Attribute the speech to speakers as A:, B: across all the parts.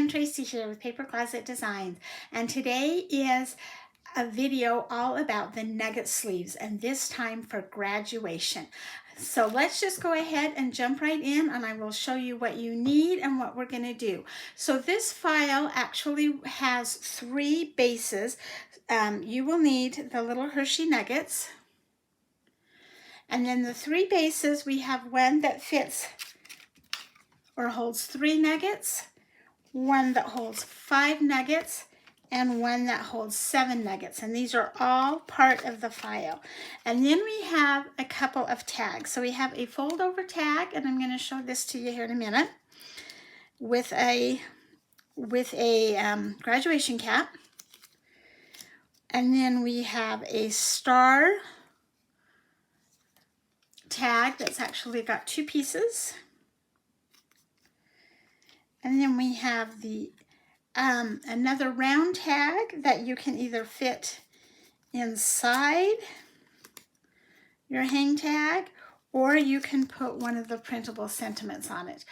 A: Tracy here with Paper Closet Designs, and today is a video all about the nugget sleeves, and this time for graduation. So let's just go ahead and jump right in, and I will show you what you need and what we're going to do. So this file actually has 3 bases. You will need the little Hershey nuggets, and then the 3 bases, we have one that fits or holds 3 nuggets, one that holds 5 nuggets, and one that holds 7 nuggets. And these are all part of the file. And then we have a couple of tags. So we have a fold over tag, and I'm going to show this to you here in a minute, with a graduation cap. And then we have a star tag that's actually got 2 pieces. And then we have the another round tag that you can either fit inside your hang tag, or you can put one of the printable sentiments on it.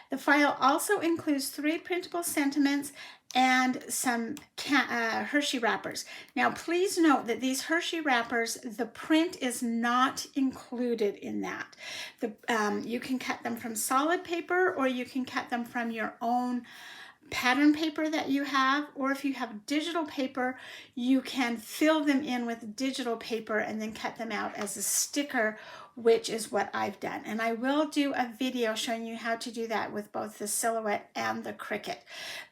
A: The file also includes 3 printable sentiments and some Hershey wrappers. Now please note that these Hershey wrappers, the print is not included in that. You can cut them from solid paper, or you can cut them from your own pattern paper that you have, or if you have digital paper, you can fill them in with digital paper and then cut them out as a sticker, which is what I've done. And I will do a video showing you how to do that with both the Silhouette and the Cricut.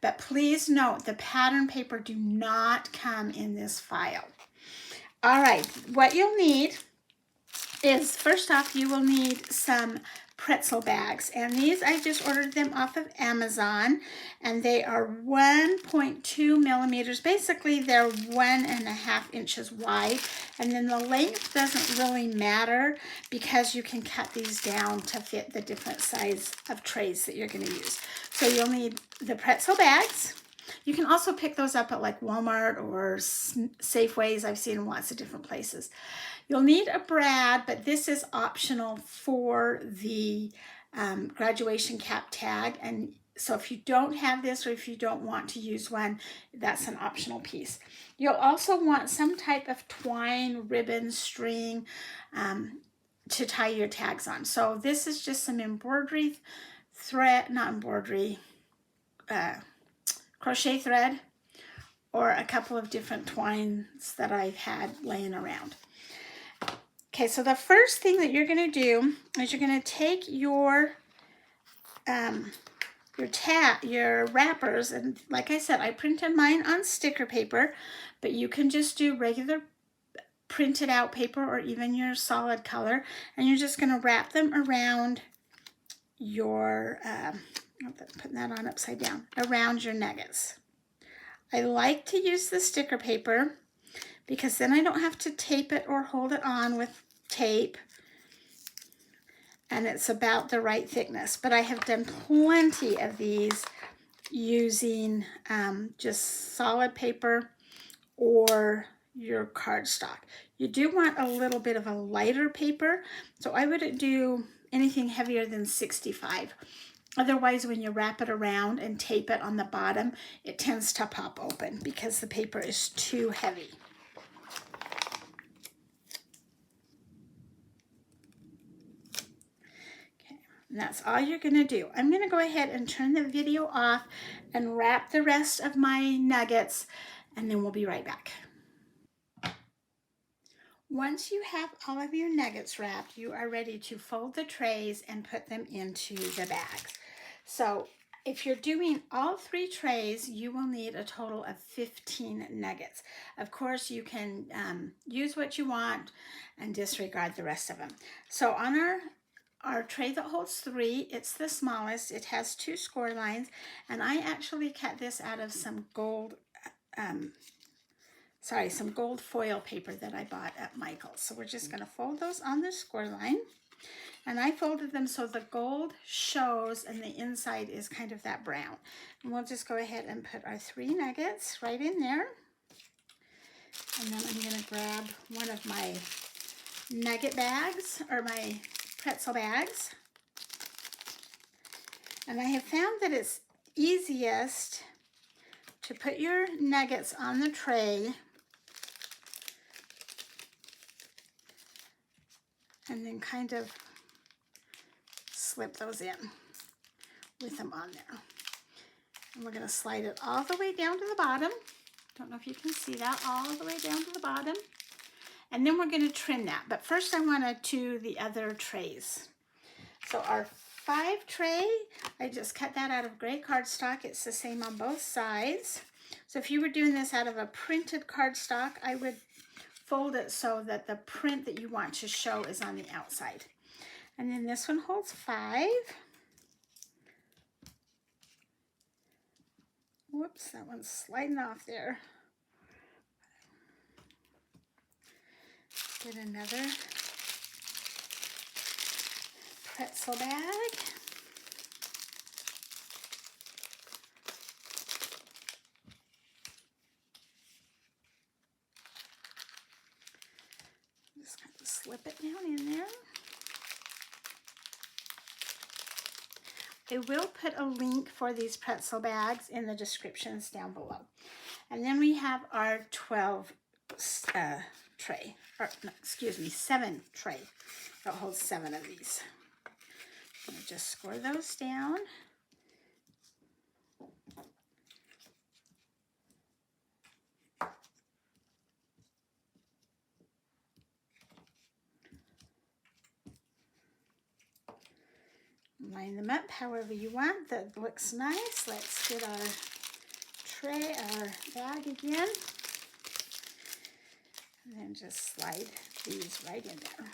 A: But please note, the pattern paper do not come in this file. All right, what you'll need is, first off, you will need some pretzel bags, and these I just ordered them off of Amazon, and they are 1.2 millimeters. Basically they're 1.5 inches wide, and then the length doesn't really matter because you can cut these down to fit the different size of trays that you're going to use. So you'll need the pretzel bags. You can also pick those up at like Walmart or Safeways. I've seen them lots of different places. You'll need a brad, but this is optional for the graduation cap tag. And so if you don't have this, or if you don't want to use one, that's an optional piece. You'll also want some type of twine, ribbon, string to tie your tags on. So this is just some embroidery thread, not embroidery, crochet thread, or a couple of different twines that I've had laying around. Okay, so the first thing that you're going to do is you're going to take your wrappers, and like I said, I printed mine on sticker paper, but you can just do regular printed out paper or even your solid color, and you're just going to wrap them around your putting that on upside down, around your nuggets. I like to use the sticker paper because then I don't have to tape it or hold it on with tape, and it's about the right thickness. But I have done plenty of these using just solid paper or your cardstock. You do want a little bit of a lighter paper, so I wouldn't do anything heavier than 65. Otherwise, when you wrap it around and tape it on the bottom, it tends to pop open because the paper is too heavy. Okay, and that's all you're going to do. I'm going to go ahead and turn the video off and wrap the rest of my nuggets, and then we'll be right back. Once you have all of your nuggets wrapped, you are ready to fold the trays and put them into the bags. So if you're doing all 3 trays, you will need a total of 15 nuggets. Of course, you can use what you want and disregard the rest of them. So on our tray that holds 3, it's the smallest. It has 2 score lines, and I actually cut this out of some gold foil paper that I bought at Michael's. So we're just going to fold those on the score line. And I folded them so the gold shows and the inside is kind of that brown. And we'll just go ahead and put our 3 nuggets right in there. And then I'm going to grab one of my nugget bags, or my pretzel bags. And I have found that it's easiest to put your nuggets on the tray and then kind of slip those in with them on there. And we're going to slide it all the way down to the bottom. Don't know if you can see that, all the way down to the bottom. And then we're going to trim that. But first I want to do the other trays. So our 5 tray, I just cut that out of gray cardstock. It's the same on both sides. So if you were doing this out of a printed cardstock, I would fold it so that the print that you want to show is on the outside. And then this one holds 5. Whoops, that one's sliding off there. Get another pretzel bag. Just kind of slip it down in there. I will put a link for these pretzel bags in the descriptions down below. And then we have our 12 tray, or no, excuse me, 7 tray that holds 7 of these. I'm going to just score those down. Line them up however you want. That looks nice. Let's get our tray, our bag again. And then just slide these right in there.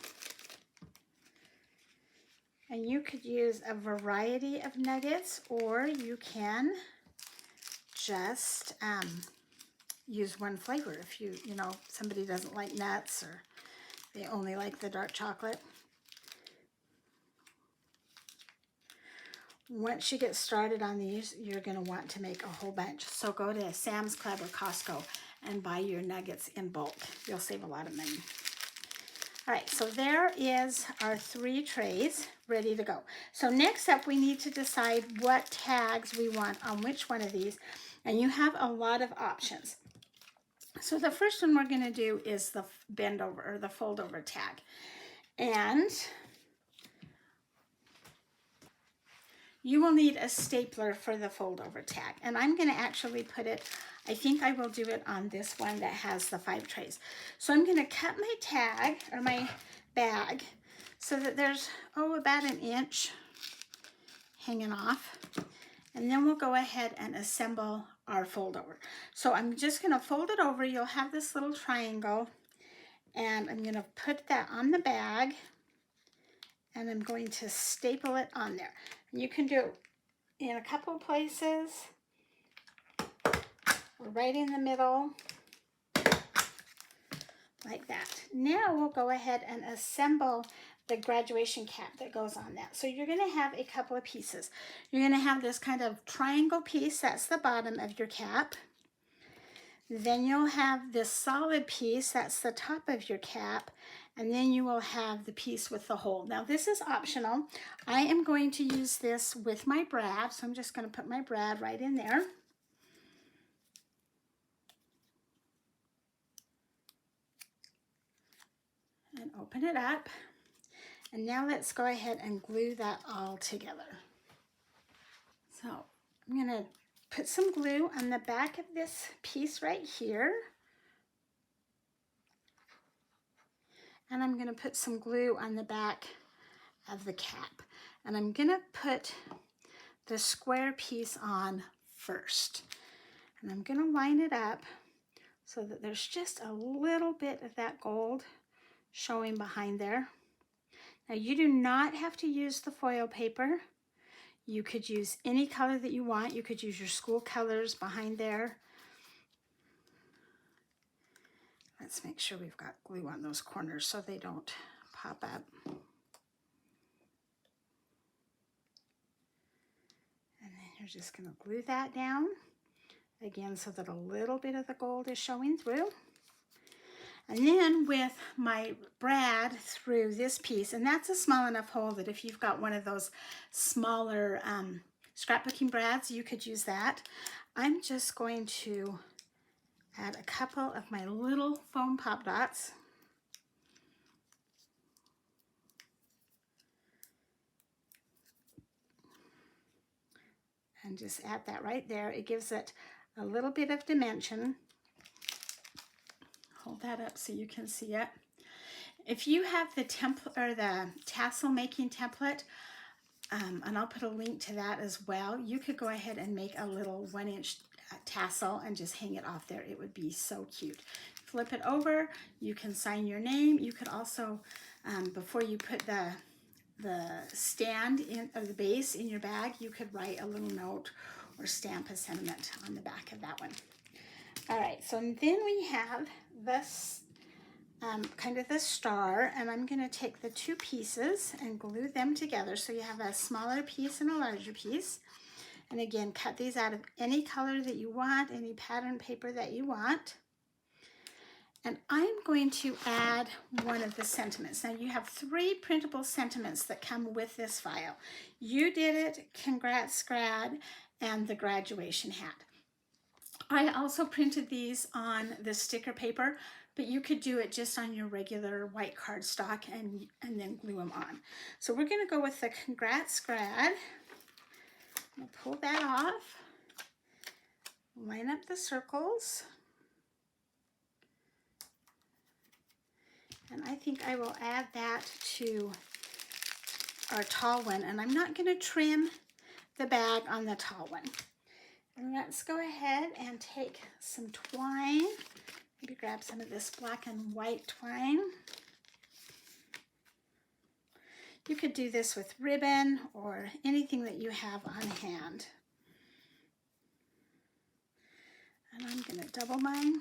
A: And you could use a variety of nuggets, or you can just use one flavor if you know, somebody doesn't like nuts or they only like the dark chocolate. Once you get started on these, you're going to want to make a whole bunch. So go to Sam's Club or Costco and buy your nuggets in bulk. You'll save a lot of money. All right, so there is our 3 trays ready to go. So next up, we need to decide what tags we want on which one of these. And you have a lot of options. So the first one we're going to do is the bend over, or the fold over tag. And you will need a stapler for the fold over tag. And I'm going to actually put it, I think I will do it on this one that has the 5 trays. So I'm going to cut my tag, or my bag, so that there's, about an inch hanging off. And then we'll go ahead and assemble our fold over. So I'm just going to fold it over. You'll have this little triangle. And I'm going to put that on the bag. And I'm going to staple it on there. You can do it in a couple of places, or right in the middle, like that. Now we'll go ahead and assemble the graduation cap that goes on that. So you're going to have a couple of pieces. You're going to have this kind of triangle piece, that's the bottom of your cap. Then you'll have this solid piece, that's the top of your cap. And then you will have the piece with the hole. Now this is optional. I am going to use this with my brad, so I'm just going to put my brad right in there. And open it up. And now let's go ahead and glue that all together. So I'm going to put some glue on the back of this piece right here. And I'm going to put some glue on the back of the cap. And I'm going to put the square piece on first. And I'm going to line it up so that there's just a little bit of that gold showing behind there. Now you do not have to use the foil paper. You could use any color that you want. You could use your school colors behind there. Let's make sure we've got glue on those corners so they don't pop up. And then you're just going to glue that down again so that a little bit of the gold is showing through. And then with my brad through this piece, and that's a small enough hole that if you've got one of those smaller scrapbooking brads, you could use that. I'm just going to add a couple of my little foam pop dots. And just add that right there. It gives it a little bit of dimension. Hold that up so you can see it. If you have the template or the tassel making template, and I'll put a link to that as well, you could go ahead and make a little 1-inch tassel and just hang it off there. It would be so cute. Flip it over, you can sign your name. You could also, before you put the stand in, or the base in your bag, you could write a little note or stamp a sentiment on the back of that one. All right, so then we have this kind of the star, and I'm going to take the two pieces and glue them together so you have a smaller piece and a larger piece. And again, cut these out of any color that you want, any pattern paper that you want. And I'm going to add one of the sentiments. Now you have 3 printable sentiments that come with this file. You did it, congrats grad, and the graduation hat. I also printed these on the sticker paper, but you could do it just on your regular white cardstock and then glue them on. So we're going to go with the congrats grad. I'll pull that off, line up the circles. And I think I will add that to our tall one. And I'm not going to trim the bag on the tall one. And let's go ahead and take some twine. Maybe grab some of this black and white twine. You could do this with ribbon or anything that you have on hand. And I'm going to double mine.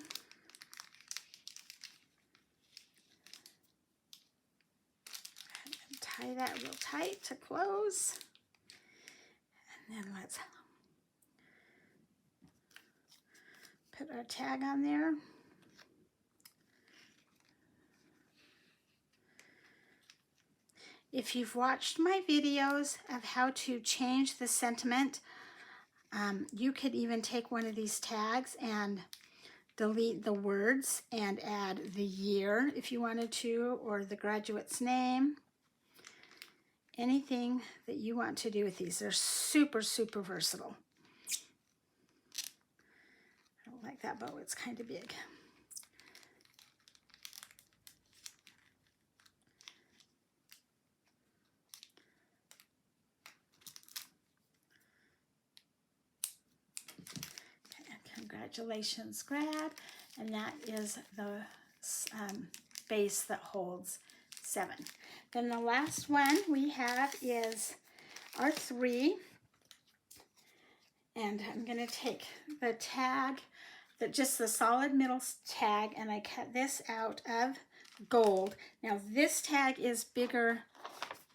A: Tie that real tight to close. And then let's put our tag on there. If you've watched my videos of how to change the sentiment, you could even take one of these tags and delete the words and add the year if you wanted to, or the graduate's name. Anything that you want to do with these. They're super, super versatile. I don't like that bow, it's kind of big. Okay, congratulations, grad. And that is the base that holds 7. Then the last one we have is our 3. And I'm going to take the tag, just the solid middle tag, and I cut this out of gold. Now this tag is bigger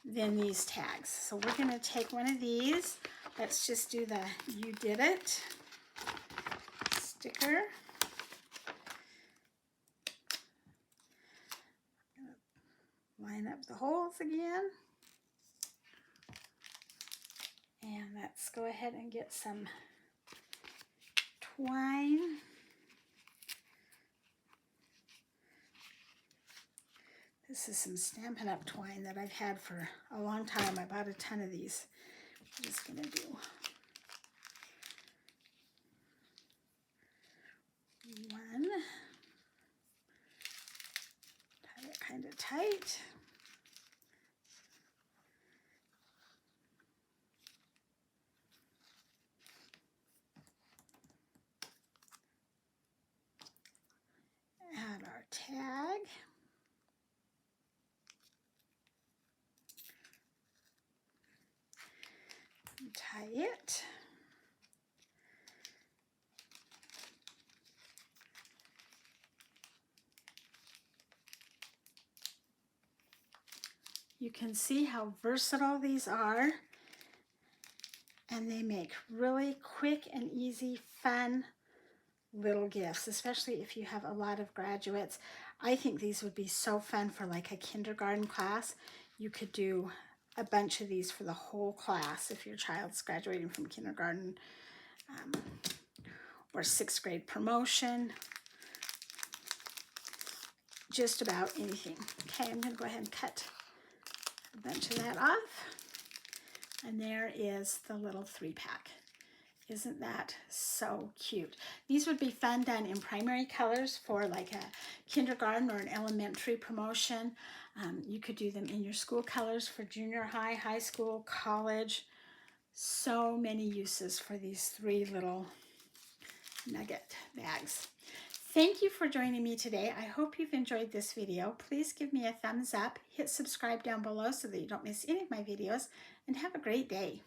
A: than these tags. So we're going to take one of these. Let's just do the You Did It sticker. Line up the holes again. And let's go ahead and get some twine. This is some Stampin' Up! Twine that I've had for a long time. I bought a ton of these. I'm just going to do one. Tie it kind of tight. Add our tag. Tie it. You can see how versatile these are, and they make really quick and easy, fun little gifts, especially if you have a lot of graduates. I think these would be so fun for like a kindergarten class. You could do a bunch of these for the whole class if your child's graduating from kindergarten, or 6th grade promotion. Just about anything. Okay, I'm going to go ahead and cut a bunch of that off. And there is the little 3-pack. Isn't that so cute? These would be fun done in primary colors for like a kindergarten or an elementary promotion. You could do them in your school colors for junior high, high school, college. So many uses for these 3 little Nugget bags. Thank you for joining me today. I hope you've enjoyed this video. Please give me a thumbs up, hit subscribe down below so that you don't miss any of my videos, and have a great day.